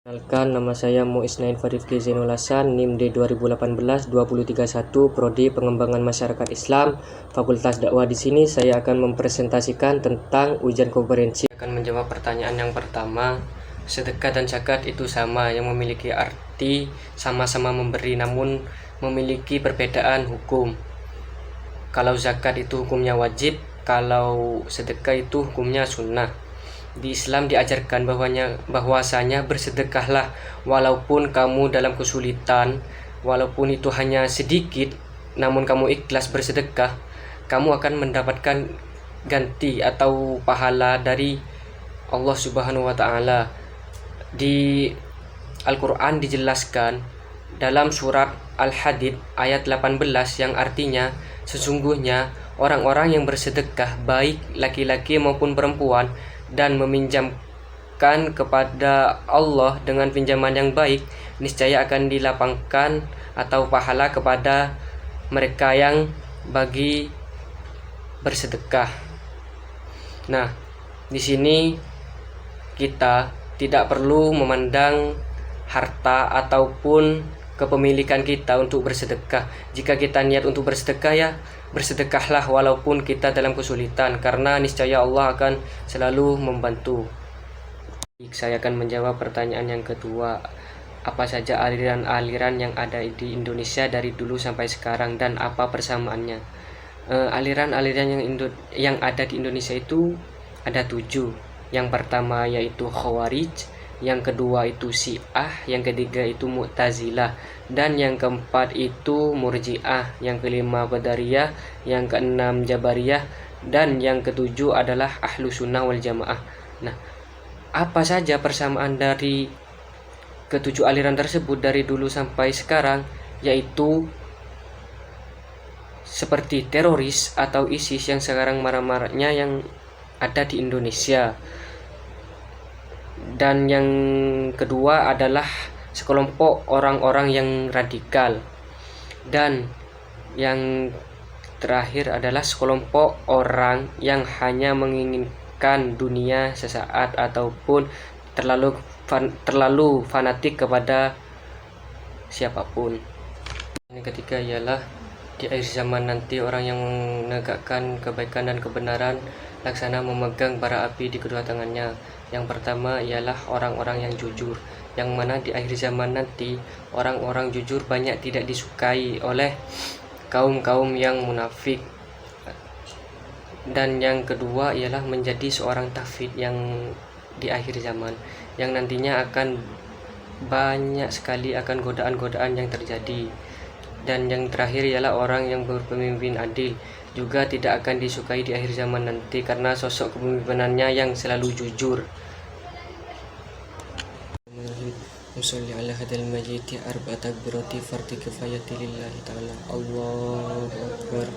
Kenalkan, nama saya Muisnain Farifki Zainul Hasan, NIM D 2018-2031, Prodi Pengembangan Masyarakat Islam, Fakultas Dakwah. Di sini saya akan mempresentasikan tentang ujian kompetensi. Akan menjawab pertanyaan yang pertama, sedekah dan zakat itu sama, yang memiliki arti sama-sama memberi, namun memiliki perbedaan hukum. Kalau zakat itu hukumnya wajib, kalau sedekah itu hukumnya sunnah. Di Islam diajarkan bahwasanya bersedekahlah walaupun kamu dalam kesulitan, walaupun itu hanya sedikit, namun kamu ikhlas bersedekah, kamu akan mendapatkan ganti atau pahala dari Allah Subhanahu wa Ta'ala. Di Al-Quran dijelaskan dalam surat Al-Hadid ayat 18 yang artinya sesungguhnya orang-orang yang bersedekah baik laki-laki maupun perempuan dan meminjamkan kepada Allah dengan pinjaman yang baik, niscaya akan dilapangkan atau pahala kepada mereka yang bagi bersedekah. Nah, di sini kita tidak perlu memandang harta ataupun kepemilikan kita untuk bersedekah. Jika kita niat untuk bersedekah, ya bersedekahlah walaupun kita dalam kesulitan, karena niscaya Allah akan selalu membantu. Saya akan menjawab pertanyaan yang kedua, apa saja aliran-aliran yang ada di Indonesia dari dulu sampai sekarang dan apa persamaannya. Aliran-aliran yang ada di Indonesia itu ada 7. Yang pertama yaitu Khawarij, yang kedua itu Syiah, yang ketiga itu Mu'tazilah, dan yang keempat itu Murji'ah, yang kelima Qadariyah, yang keenam Jabariyah, dan yang ketujuh adalah Ahlus Sunnah wal Jamaah. Nah, apa saja persamaan dari ketujuh aliran tersebut dari dulu sampai sekarang, yaitu seperti teroris atau ISIS yang sekarang marak-maraknya yang ada di Indonesia. Dan yang kedua adalah sekelompok orang-orang yang radikal. Dan yang terakhir adalah sekelompok orang yang hanya menginginkan dunia sesaat ataupun terlalu fanatik kepada siapapun. Yang ketiga ialah di akhir zaman nanti orang yang menegakkan kebaikan dan kebenaran laksana memegang bara api di kedua tangannya. Yang pertama ialah orang-orang yang jujur, yang mana di akhir zaman nanti orang-orang jujur banyak tidak disukai oleh kaum-kaum yang munafik. Dan yang kedua ialah menjadi seorang tafid yang di akhir zaman, yang nantinya akan banyak sekali akan godaan-godaan yang terjadi. Dan yang terakhir ialah orang yang berpemimpin adil, juga tidak akan disukai di akhir zaman nanti karena sosok kepemimpinannya yang selalu jujur. Musalli ala hadal majiti arba'at takbirati fardi kifayati lillahi ta'ala. Allahu Akbar.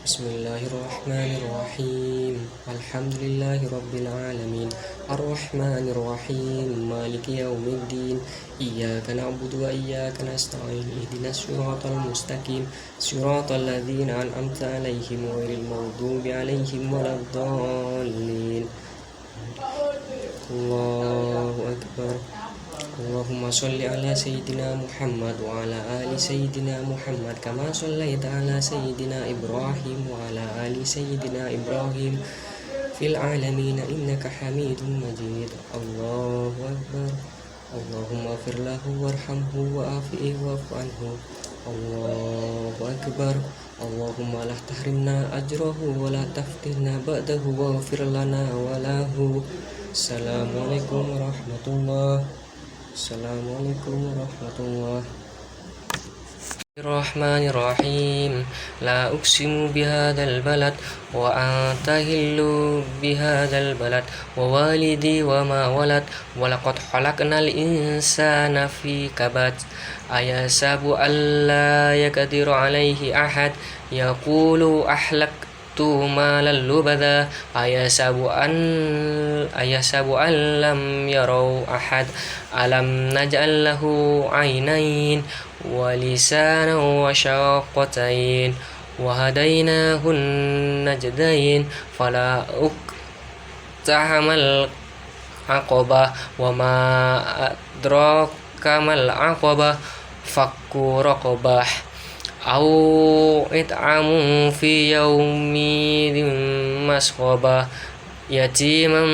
Bismillahirrahmanirrahim. Alhamdulillahi rabbil alamin. Ar-Rahmanirrahim. Maliki yaumiddin. Iyyaka na'budu wa iyyaka nasta'in. Ihdinas siratal mustaqim. Siratal ladzina an'amta 'alaihim ghairil maghdubi 'alaihim waladdallin. Allahu Akbar. Allahumma sholli ala Sayyidina Muhammad wa ala ali Sayyidina Muhammad kama shollaita ala Sayyidina Ibrahim wa ala ali Sayyidina Ibrahim fil alamin innaka Hamidum Majid. Allahu Akbar. Allahumma ighfir lahu warhamhu wa afihi wa'fu anhu. Allahu Akbar. Allahumma la tahrimna ajrahu wa la taftinna ba'dahu waghfir lana wa lahu. Assalamualaikum warahmatullahi. Assalamualaikum warahmatullahi. Bismillahirrahmanirrahim. La uqsimu bihadzal balad wa anta hillu bihadzal balad wa walidi wa ma walad wa laqad khalaqnal insana fi kabad ayasabu alla yaqdiru alaihi ahad yaqulu ahlaktu malal lubada ayasabu an lam yarau ahad alam naj'al lahu aynain wa lisanan wa syaqatain wa hadainahun najdain fala uqtahamal aqabah wa ma adraka mal aqabah fakku raqabah au it'amu fi yaumin masqabah yatiman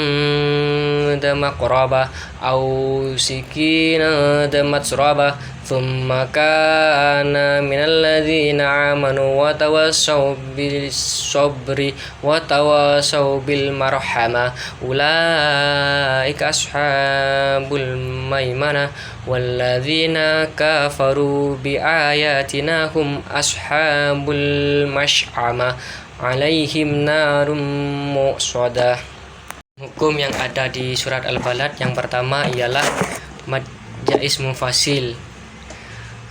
dha maqrabah au sikina dha matsrabah thumma kana minal ladzina amanu wa tawassaw bis sabri wa tawassaw bil marhamah ulaika ashabul maimanah walladzina kafaru bi ayatina hum ashabul mash'amah alaihim narum muqsadah. Hukum yang ada di surat Al-Balad yang pertama ialah mad jaiz munfasil,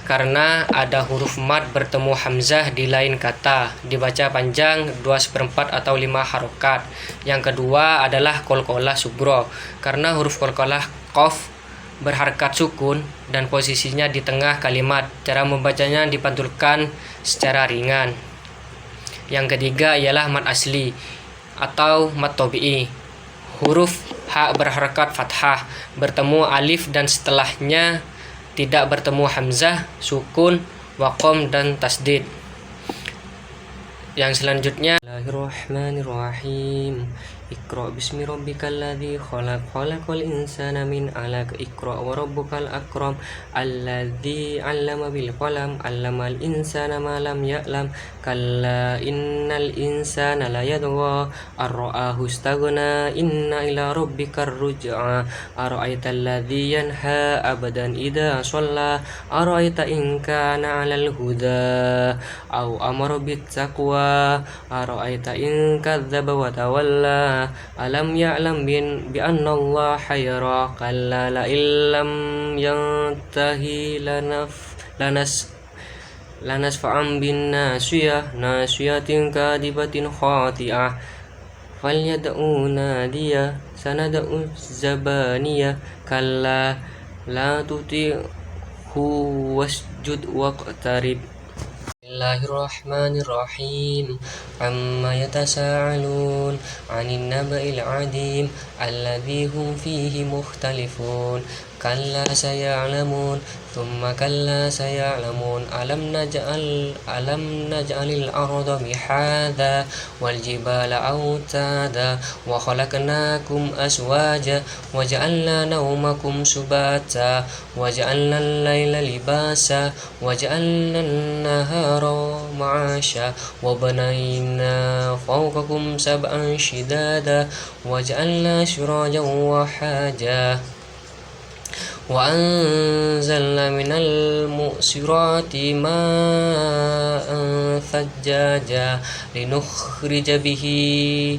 karena ada huruf mad bertemu hamzah di lain kata, dibaca panjang 2/4 atau 5 harokat. Yang kedua adalah qalqalah sugro, karena huruf qalqalah qaf berharkat sukun dan posisinya di tengah kalimat. Cara membacanya dipantulkan secara ringan. Yang ketiga ialah mad asli atau mad tabi'i. Huruf ha berharakat fathah, bertemu alif dan setelahnya tidak bertemu hamzah, sukun, waqam dan tasdid. Yang selanjutnya, Bismillahirrahmanirrahim. Iqra bismi rabbikal ladzi khalaq, khalaqal insana min 'alaq, iqra wa rabbukal akram, alladzi 'allama bil qalam, 'allamal insana ma lam ya'lam, kalla innal insana la yadgha ar-ra'ahu istaghna, inna ila rabbikar ruj'a, ara'aital ladzi yanha abadan idza shalla, ara'aita in kana 'alal huda aw amara bit taqwa, ara'aita in kadzdzaba wa tawalla, alam ya'lam bi anna Allah yara, kalla la illam yantahi lanas fa'am bin nasiyatin kadibatin khati'ah, falyad'u nadiya sanad'u zabaniya, kalla la tuti'hu wasjud waqtarib. Bismillahirrahmanirrahim. Amma yatasa'alun 'anil naba'il 'adim alladzi hum fihi mukhtalifun, kalla saya'lamun thumma kalla saya'lamun, alam naj'alil arda mihada wal jibala autada wa khalaqnakum azwaja wa ja'alna nawmakum subata wa ja'alna al-laila libasa wa ja'alna an-nahara ma'asha wa banayna fawqakum sab'an shidada wa ja'alna sirajan wa haja wa anzalna minal mu'sirati ma'an thajjaja linukhrija bihi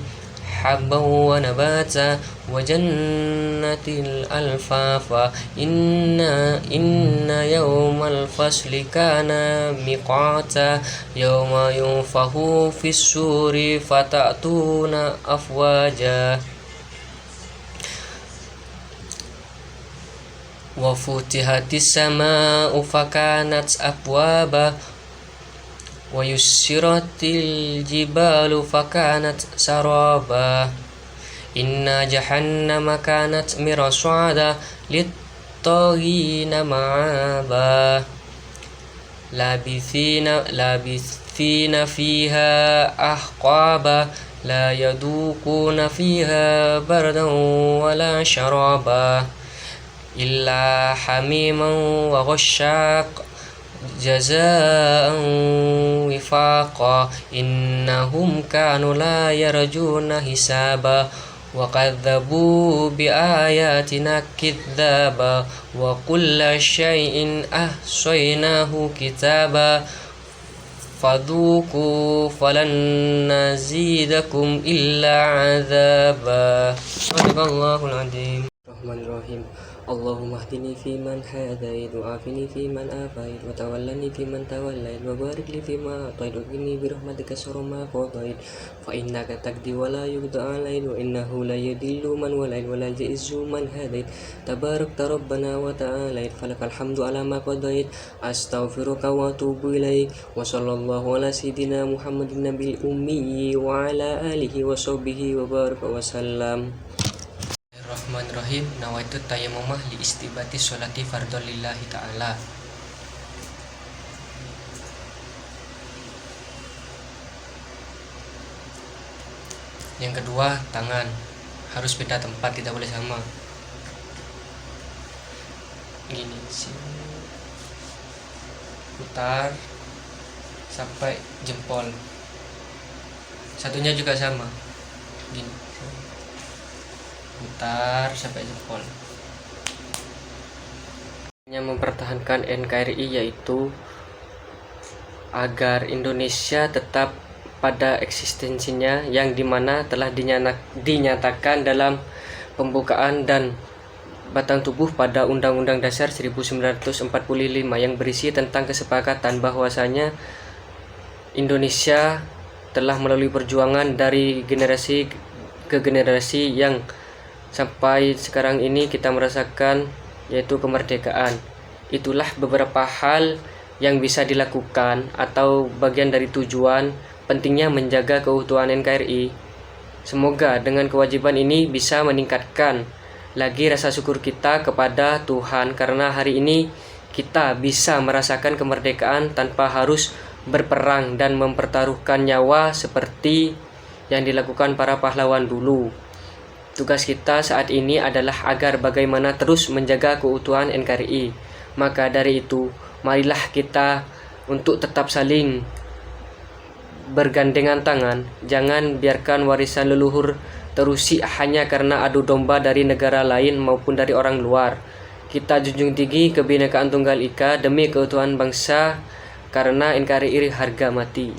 habban wa nabata wa jannatil alfafa, inna yawmal fasli kana miqata, yawma yunfahu fis suri fatatuna afwaja wa futihatis sama'u fakanat abwaba wa yussiratil jibalu fakanat saraba, inna jahannama kanat mirsada lit-taghina ma'aba, labithina fiha ahqaba, la yadukuna fiha bardan wala sharaba, illa hamiman wa ghashaq jazaan wifaqa, innahum kanu la yarjuna hisaba wa kadzabu bi ayatina kidzaba wa kulla syai'in ahsaynahu kitaba fadhuku falan nazidakum illa azaba. Sadaqallahul adzim. Bismillahirrahmanirrahim. Allahumma hdini fiman hadait wa afini fiman afait wa tawallani fiman tawallait wa barik li fima atait wa qini bi rahmatika syarra ma qadait, fa innaka taqdi wa la yuqda alait wa innahu la yadillu man walait wa la ya'izzu man hadait, tabarakta rabbana wa ta'alait, falakal hamdu ala ma qadait, astaghfiruka wa atubu ilaik, wa sallallahu ala sayyidina Muhammadin nabil ummi wa ala alihi wa sahbihi wa baraka wa sallam. Bismillahirrahmanirrahim. Nawaitu tayammumah li istibati sholati fardhu lillahi ta'ala. Yang kedua, tangan harus beda tempat, tidak boleh sama. Gini sih, putar sampai jempol. Satunya juga sama, gini, putar sampai jempol. Yang mempertahankan NKRI yaitu agar Indonesia tetap pada eksistensinya, yang dimana telah dinyatakan dalam pembukaan dan batang tubuh pada Undang-Undang Dasar 1945 yang berisi tentang kesepakatan bahwasanya Indonesia telah melalui perjuangan dari generasi ke generasi yang sampai sekarang ini kita merasakan, yaitu kemerdekaan. Itulah beberapa hal yang bisa dilakukan atau bagian dari tujuan pentingnya menjaga keutuhan NKRI. Semoga dengan kewajiban ini bisa meningkatkan lagi rasa syukur kita kepada Tuhan, karena hari ini kita bisa merasakan kemerdekaan tanpa harus berperang dan mempertaruhkan nyawa seperti yang dilakukan para pahlawan dulu. Tugas kita saat ini adalah agar bagaimana terus menjaga keutuhan NKRI. Maka dari itu, marilah kita untuk tetap saling bergandengan tangan. Jangan biarkan warisan leluhur terusik hanya karena adu domba dari negara lain maupun dari orang luar. Kita junjung tinggi Kebinekaan Tunggal Ika demi keutuhan bangsa, karena NKRI harga mati.